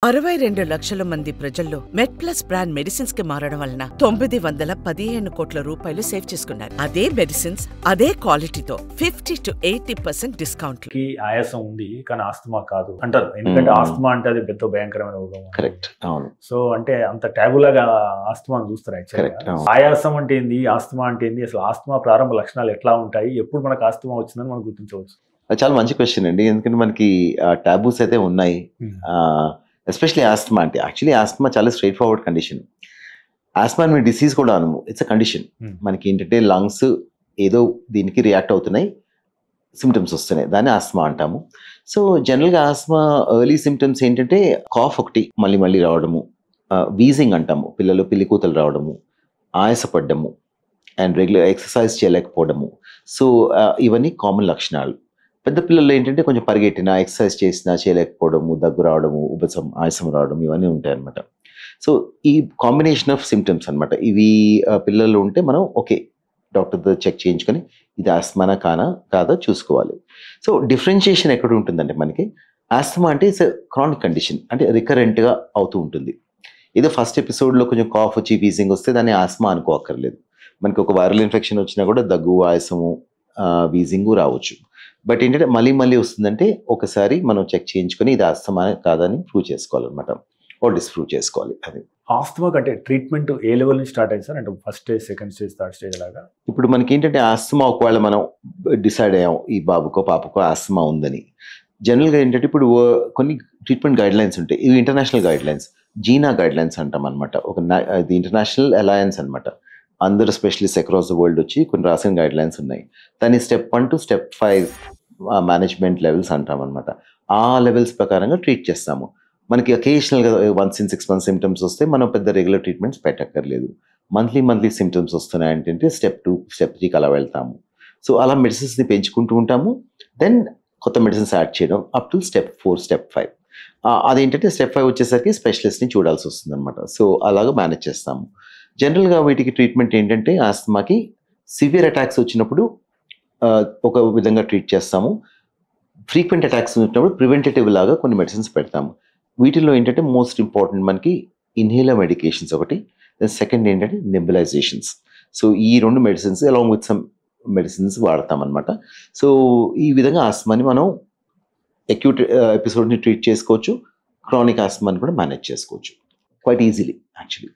62 లక్షల మంది ప్రజల్లో మెడ్ప్లస్ బ్రాండ్ మెడిసిన్స్ కి మారడం వలన 915 కోట్ల రూపాయలు సేవ్ చేసుకున్నారు. అదే మెడిసిన్స్ అదే క్వాలిటీతో 50 to 80% డిస్కౌంట్. ఆయాసం ఉంది కానీ ఆస్తమా కాదు అంటారు. ఎందుకంటే ఆస్తమా అంటే అది పెద్ద భయంకరమైన రోగం. కరెక్ట్. అవును. సో అంటే అంత టాబులాగా ఆస్తమాను చూస్తారు యాక్చువల్గా. ఆయాసం అంటే ఏంది, ఆస్తమా అంటే ఏంది, అసలు ఆస్తమా ప్రారంభ లక్షణాలు ఎట్లా ఉంటాయి, ఎప్పుడు మనకు ఆస్తమా వచ్చిందని మనం గుర్తించవచ్చు? చాలా మంచి క్వశ్చన్ అండి. ఎందుకంటే మనకి టాబూస్ అయితే ఉన్నాయి. ఎస్పెషలీ ఆస్తమా అంటే యాక్చువల్లీ ఆస్తమా చాలా స్ట్రైట్ ఫార్వర్డ్ కండిషన్. ఆస్తమా అనే డిసీజ్ కూడా అనము, ఇట్స్ అ కండిషన్. మనకి ఏంటంటే లంగ్స్ ఏదో దీనికి రియాక్ట్ అవుతున్నాయి, సిమ్టమ్స్ వస్తున్నాయి, దాన్ని ఆస్తమా అంటాము. సో జనరల్గా ఆస్తమా ఎర్లీ సిమ్టమ్స్ ఏంటంటే కాఫ్ ఒకటి మళ్ళీ మళ్ళీ రావడము, వీజింగ్ అంటాము, పిల్లలు పిల్లికూతలు రావడము, ఆయాసపడ్డము అండ్ రెగ్యులర్ ఎక్సర్సైజ్ చేయలేకపోవడము. సో ఇవన్నీ కామన్ లక్షణాలు. పెద్ద పిల్లలు ఏంటంటే కొంచెం పరిగెట్టినా, ఎక్సర్సైజ్ చేసినా చేయలేకపోవడము, దగ్గు రావడము, ఉబ్బసం, ఆయాసం రావడం, ఇవన్నీ ఉంటాయి అనమాట. సో ఈ కాంబినేషన్ ఆఫ్ సిమ్టమ్స్ అనమాట. ఇవి పిల్లలు ఉంటే మనం ఓకే డాక్టర్తో చెక్ చేయించుకొని ఇది ఆస్తమానా కాదా చూసుకోవాలి. సో డిఫరెన్షియేషన్ ఎక్కడ ఉంటుందంటే మనకి ఆస్తమా అంటే ఇట్స్ క్రానిక్ కండిషన్, అంటే రికరెంట్గా అవుతూ ఉంటుంది. ఏదో ఫస్ట్ ఎపిసోడ్లో కొంచెం కాఫ్ వచ్చి వీజింగ్ వస్తే దాన్ని ఆస్తమా అనుకోక్కర్లేదు. మనకి ఒక వైరల్ ఇన్ఫెక్షన్ వచ్చినా కూడా దగ్గు, ఆయాసము, వీజింగు రావచ్చు. బట్ ఏంటంటే మళ్ళీ మళ్ళీ వస్తుందంటే ఒకసారి మనం చెక్ చేయించుకొని ఇది ఆస్తమా కాదని ప్రూవ్ చేసుకోవాలన్నమాట, ఓ డిస్ప్రూవ్ చేసుకోవాలి. అది ఆస్తమా అంటే ట్రీట్మెంట్ ఏ లెవెల్ నుంచి స్టార్ట్ అయింది సార్? అంటే first stage, second stage, third stage లాగా? ఇప్పుడు మనకి ఏంటంటే ఆస్తమా ఒకవేళ మనం డిసైడ్ అయ్యాం ఈ బాబుకో పాపకో ఆస్తమా ఉందని, జనరల్గా ఏంటంటే ఇప్పుడు కొన్ని ట్రీట్మెంట్ గైడ్ లైన్స్ ఉంటాయి. ఇవి ఇంటర్నేషనల్ గైడ్ లైన్స్, జీనా గైడ్ లైన్స్ అంటాం అనమాట. ఇది ఇంటర్నేషనల్ అలయన్స్ అనమాట. అందరు స్పెషలిస్ట్ అక్రాస్ ద వరల్డ్ వచ్చి కొన్ని రాసిన గైడ్ లైన్స్ ఉన్నాయి. దాన్ని step 1 to step 5 management levels అంటాం అనమాట. ఆ లెవెల్స్ ప్రకారంగా ట్రీట్ చేస్తాము. మనకి అకేషనల్గా వన్స్ ఇన్ 6 months సిమ్టమ్స్ వస్తే మనం పెద్ద రెగ్యులర్ ట్రీట్మెంట్స్ పెట్టక్కర్లేదు. మంత్లీ సిమ్టమ్స్ వస్తున్నాయంటే స్టెప్ 2, స్టెప్ 3కి అలా వెళ్తాము. సో అలా మెడిసిన్స్ని పెంచుకుంటూ ఉంటాము. దెన్ కొత్త మెడిసిన్స్ యాడ్ చేయడం అప్ టు స్టెప్ 4, స్టెప్ 5. అదేంటంటే స్టెప్ 5 వచ్చేసరికి స్పెషలిస్ట్ని చూడాల్సి వస్తుంది అనమాట. సో అలాగా మేనేజ్ చేస్తాము. జనరల్గా వీటికి ట్రీట్మెంట్ ఏంటంటే ఆస్తమాకి సివియర్ అటాక్స్ వచ్చినప్పుడు ఒక విధంగా ట్రీట్ చేస్తాము. ఫ్రీక్వెంట్ అటాక్స్ వచ్చినప్పుడు ప్రివెంటేటివ్ లాగా కొన్ని మెడిసిన్స్ పెడతాము. వీటిల్లో ఏంటంటే మోస్ట్ ఇంపార్టెంట్ మనకి ఇన్హేలర్ మెడికేషన్స్ ఒకటి, సెకండ్ ఏంటంటే నెబులైజేషన్స్. సో ఈ 2 medicines along with some medicines వాడతాం అనమాట. సో ఈ విధంగా ఆస్తమాని మనం అక్యూట్ ఎపిసోడ్ని ట్రీట్ చేసుకోవచ్చు, క్రానిక్ ఆస్తమాని కూడా మేనేజ్ చేసుకోవచ్చు క్వైట్ ఈజీలీ యాక్చువల్లీ.